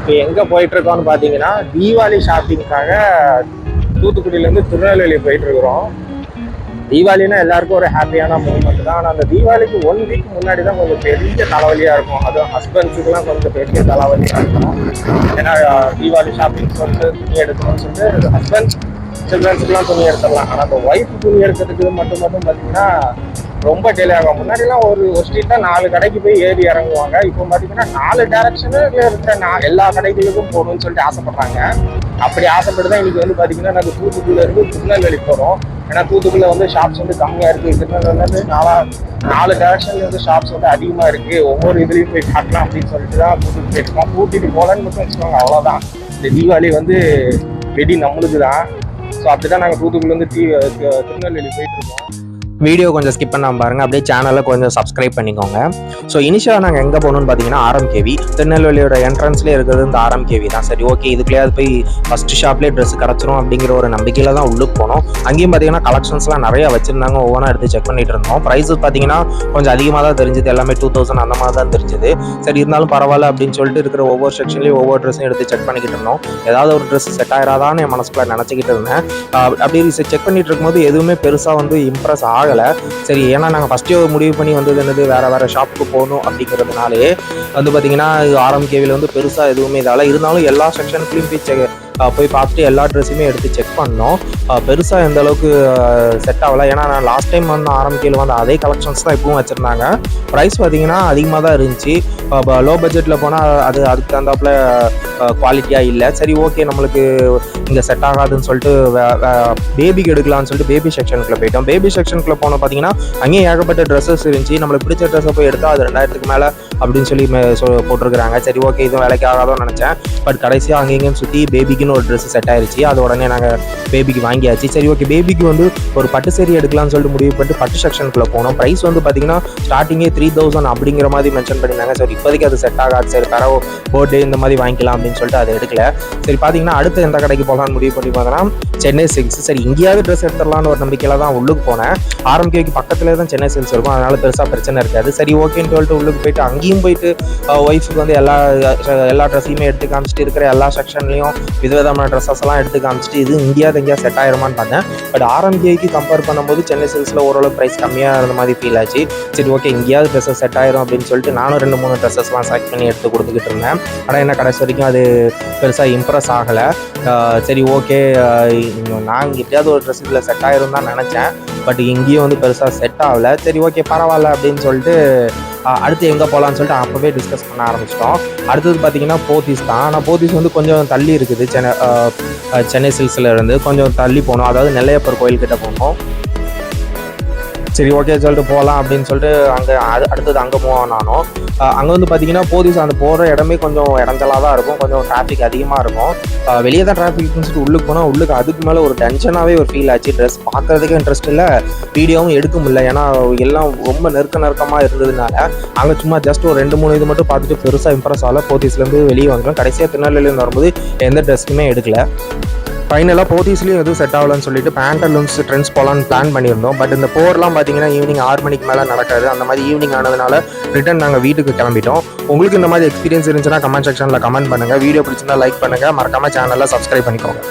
இப்போ எங்கே போயிட்டுருக்கோம்னு பார்த்தீங்கன்னா தீபாவளி ஷாப்பிங்காக தூத்துக்குடியிலேருந்து திருநெல்வேலி போயிட்டுருக்குறோம். தீபாவளின்னா எல்லாருக்கும் ஒரு ஹாப்பியான மூமெண்ட் தான். ஆனால் அந்த தீபாவளிக்கு 1 வீக் முன்னாடி தான் கொஞ்சம் பெரிய தலைவலியாக இருக்கும். அதுவும் ஹஸ்பண்ட்ஸுக்குலாம் கொஞ்சம் பெரிய தலைவலியாக இருக்கும். ஏன்னா தீபாவளி ஷாப்பிங்ஸ் வந்து துணி எடுக்கணும்னு சொல்லிட்டு ஹஸ்பண்ட்ஸ் சில்ட்ரன்ஸுக்குலாம் துணி எடுத்துடலாம். ஆனால் அந்த ஒய்ஃப் துணி எடுக்கிறதுக்கு மட்டும் பார்த்தீங்கன்னா ரொம்ப டிலே ஆகும். முன்னாடிலாம் ஒரு ஸ்ட்ரீட்ல 4 கடைக்கு போய் ஏறி இறங்குவாங்க. இப்போ பார்த்தீங்கன்னா 4 டைரக்ஷன்ல இருக்கிற எல்லா கடைகளுக்கும் போகணும்னு சொல்லிட்டு ஆசைப்படுறாங்க. அப்படி ஆசைப்பட்டு தான் இன்னைக்கு வந்து பார்த்தீங்கன்னா நாங்கள் தூத்துக்குடியில இருந்து திருநெல்வேலி போகிறோம். ஏன்னா தூத்துக்குடியில் வந்து ஷாப்ஸ் வந்து கம்மியாக இருக்குது. திருநெல்வேலி 4 டைரக்ஷன்ல வந்து ஷாப்ஸ் வந்து அதிகமாக இருக்குது. ஒவ்வொரு இதுலேயும் போய் பார்க்கலாம் அப்படின்னு சொல்லிட்டு தான் கூட்டிட்டு போயிருக்கோம். கூட்டிட்டு போகலன்னு மட்டும் வச்சுக்கோங்க, அவ்வளோதான். இந்த தீபாவளி வந்து வெடி நம்மளுக்கு தான். ஸோ அப்படிதான் நாங்கள் தூத்துக்குடியிலேருந்து திருநெல்வேலி போயிட்டு இருக்கோம். வீடியோ கொஞ்சம் ஸ்கிப் பண்ணாமல் பாருங்கள், அப்படியே சேனலை கொஞ்சம் சப்ஸ்கிரைப் பண்ணிக்கோங்க. ஸோ இனிஷியலாக நாங்கள் எங்கே போகணும்னு பார்த்தீங்கன்னா Rmkv, திருநெல்வேலியோட என்ட்ரன்ஸ்லேயே இருக்கிறது இந்த Rmkv தான். சரி ஓகே, இதுக்குள்ளேயாவது போய் ஃபஸ்ட்டு ஷாப்லேயே ட்ரெஸ் கிடச்சிரும் அப்படிங்கிற ஒரு நம்பிக்கையில் தான் உள்ளுக்கு போனோம். அங்கேயும் பார்த்தீங்கன்னா கலெக்ஷன்ஸ்லாம் நிறையா வச்சுருந்தாங்க. ஒவ்வொன்றா எடுத்து செக் பண்ணிட்டு இருந்தோம். ப்ரைஸஸ் பார்த்தீங்கன்னா கொஞ்சம் அதிகமாக தான் தெரிஞ்சுது. எல்லாமே 2000 அந்த மாதிரி தான் தெரிஞ்சுது. சரி இருந்தாலும் பரவாயில்ல அப்படின்னு சொல்லிட்டு இருக்கிற ஒவ்வொரு செக்ஷன்லேயும் ஒவ்வொரு ட்ரெஸ்ஸும் எடுத்து செக் பண்ணிக்கிட்டு இருந்தோம். ஏதாவது ஒரு ட்ரெஸ் செட் ஆகிறாதான்னு என் மனசுக்குள்ள நினச்சிக்கிட்டு இருந்தேன். அப்படி செக் பண்ணிட்டு இருக்கும்போது எதுவுமே பெருசாக வந்து இம்ப்ரெஸ் ஆகலை. சரி, ஏன்னா நாங்கள் ஃபஸ்ட்டே முடிவு பண்ணி வந்தது என்னது, வேறு ஷாப்புக்கு போகணும் அப்படிங்கிறதுனாலே வந்து பார்த்தீங்கன்னா Rmkvல வந்து பெருசாக எதுவுமே இதால் இருந்தாலும் எல்லா செக்ஷனுக்குள்ளேயும் போய் பார்த்துட்டு எல்லா ட்ரெஸ்ஸுமே எடுத்து செக் பண்ணோம். பெருசாக எந்த அளவுக்கு செட் ஆகலை. ஏன்னா நான் லாஸ்ட் டைம் வந்து Rmkvல வந்து அதே கலெக்ஷன்ஸ் தான் இப்பவும் வச்சுருந்தாங்க. ப்ரைஸ் பார்த்தீங்கன்னா அதிகமாக தான் இருந்துச்சு. லோ பட்ஜெட்டில் போனால் அதுக்கு தகுந்தாப்புல குவாலிட்டியாக இல்லை. சரி ஓகே, நம்மளுக்கு இங்கே செட் ஆகாதுன்னு சொல்லிட்டு பேபிக்கு எடுக்கலாம்னு சொல்லிட்டு பேபி செக்ஷனுக்குள்ளே போயிட்டோம். பேபி செக்ஷனுக்குள்ளே போனால் பார்த்தீங்கன்னா அங்கேயும் ஏகப்பட்ட ட்ரெஸ்ஸஸ் இருந்துச்சு. நம்மளுக்கு பிடிச்ச ட்ரெஸ்ஸை போய் எடுத்தால் அது 2000க்கு மேலே அப்படின்னு சொல்லி போட்டிருக்கிறாங்க. சரி ஓகே, இதுவும் வேலைக்கு ஆகாதோன்னு நினச்சேன். பட் கடைசியாக அங்கேயும் சுற்றி பேபிக்குன்னு ஒரு ட்ரெஸ் செட் ஆயிடுச்சு. அது உடனே நாங்கள் பேபிக்கு வாங்கியாச்சு. சரி ஓகே, பேபிக்கு வந்து ஒரு பட்டு சேரி எடுக்கலாம்னு சொல்லிட்டு முடிவு பண்ணிட்டு பட்டு செக்ஷனுக்குள்ளே போனோம். ப்ரைஸ் வந்து பார்த்தீங்கன்னா ஸ்டார்டிங்கே 3000 அப்படிங்கிற மாதிரி மென்ஷன் பண்ணியிருந்தாங்க. சரி இப்போதைக்கு அது செட் ஆகாது, சரி தரவோ பர்த்டே இந்த மாதிரி வாங்கிக்கலாம் அப்படின்னு சொல்லிட்டு அதை எடுக்கல. சரி பார்த்தீங்கன்னா அடுத்து எந்த கடைக்கு போகலான்னு முடிவு பண்ணி பார்த்தோன்னா சென்னை சில்க்ஸ். சரி இங்கேயாவது ட்ரெஸ் எடுத்துடலான்னு ஒரு நம்பிக்கையில் தான் உள்ளுக்கு போனேன். Rmkvக்கு பக்கத்துலேயே தான் சென்னை சில்க்ஸ் இருக்கும், அதனால பெருசாக பிரச்சனை இருக்காது. சரி ஓகேன்னு சொல்லிட்டு உள்ளுக்கு போயிட்டு அங்கேயும் போயிட்டு ஒய்ஃபுக்கு வந்து எல்லா ட்ரெஸ்ஸையுமே எடுத்து காமிச்சிட்டு இருக்கிற எல்லா செக்ஷன்லையும் விதவிதமான ட்ரெஸ்ஸஸ் எல்லாம் எடுத்து காமிச்சிட்டு இது எங்கேயா செட் ஆயிருமான்னு பார்த்தேன். பட் Rmkvக்கு கம்பேர் பண்ணும்போது சென்னை சில்க்ஸில் ஓரளவு ப்ரைஸ் கம்மியாக இருந்த மாதிரி ஃபீல் ஆச்சு. சரி ஓகே, இங்கேயாவது ட்ரெஸ்ஸஸ் செட் ஆயிரும் அப்படின்னு சொல்லிட்டு நானும் 2-3 ட்ரெஸ்ஸஸ்லாம் செலக்ட் பண்ணி எடுத்து கொடுத்துக்கிட்டு இருந்தேன். ஆனால் என்ன கடைசி வரைக்கும் அது பெருசாக இம்ப்ரெஸ் ஆகலை. சரி ஓகே, நான் எப்படியாவது ஒரு ட்ரெஸ் இதில் செட் ஆயிரும் தான் நினச்சேன். பட் இங்கேயும் வந்து பெருசாக செட் ஆகலை. சரி ஓகே பரவாயில்ல அப்படின்னு சொல்லிட்டு அடுத்து எங்கே போகலான்னு சொல்லிட்டு அப்போவே டிஸ்கஸ் பண்ண ஆரம்பிச்சிட்டோம். அடுத்தது பார்த்தீங்கன்னா Pothys தான். ஆனால் Pothys வந்து கொஞ்சம் தள்ளி இருக்குது. சென்னை சில்க்ஸில் இருந்து கொஞ்சம் தள்ளி போகணும், அதாவது நெல்லையப்பர் கோயில்கிட்ட போகணும். சரி ஓகே சொல்லிட்டு போகலாம் அப்படின்னு சொல்லிட்டு அடுத்தது அங்கே மூவ் ஆனோம். அங்கே வந்து பார்த்தீங்கன்னா Pothys அந்த போகிற இடமே கொஞ்சம் இடஞ்சலாக தான் இருக்கும், கொஞ்சம் டிராஃபிக் அதிகமாக இருக்கும். வெளியே தான் டிராஃபிக்னு சொல்லிட்டு உள்ளுக்கு போனால் உள்ளுக்கு அதுக்கு மேலே ஒரு டென்ஷனாகவே ஒரு ஃபீல் ஆச்சு. ட்ரெஸ் பார்க்குறதுக்கு இன்ட்ரெஸ்ட் இல்லை, வீடியோவும் எடுக்க முடியல. ஏன்னா எல்லாம் ரொம்ப நெருக்கமாக இருந்ததுனால அங்கே சும்மா ஜஸ்ட் ஒரு 2-3 இது மட்டும் பார்த்துட்டு பெருசாக இம்ப்ரெஸ் ஆகல. Pothysலேருந்து வெளியே வந்துடும். கடைசியாக திருநெல்வேலியிலேருந்து வரும்போது எந்த ட்ரெஸ்ஸுமே எடுக்கல. ஃபைனலாக Pothysலேயும் எதுவும் செட் ஆகலன்னு சொல்லிட்டு பேண்டலூன்ஸ் ட்ரெண்ட்ஸ் போகலான்னு பிளான் பண்ணியிருந்தோம். பட் இந்த போர்லாம் பார்த்தீங்கன்னா ஈவினிங் 6 மணிக்கு மேலே நடக்காது. அந்த மாதிரி ஈவினிங் ஆனதுனால ரிட்டன் நாங்கள் வீட்டுக்கு கிளம்பிட்டோம். உங்களுக்கு இந்த மாதிரி எக்ஸ்பீரியன்ஸ் இருந்துச்சுன்னா கமெண்ட் செக்ஷனில் கமெண்ட் பண்ணுங்கள். வீடியோ பிடிச்சிருந்தா லைக் பண்ணுங்கள். மறக்காமல் சேனலில் சப்ஸ்கிரைப் பண்ணிக்கோங்க.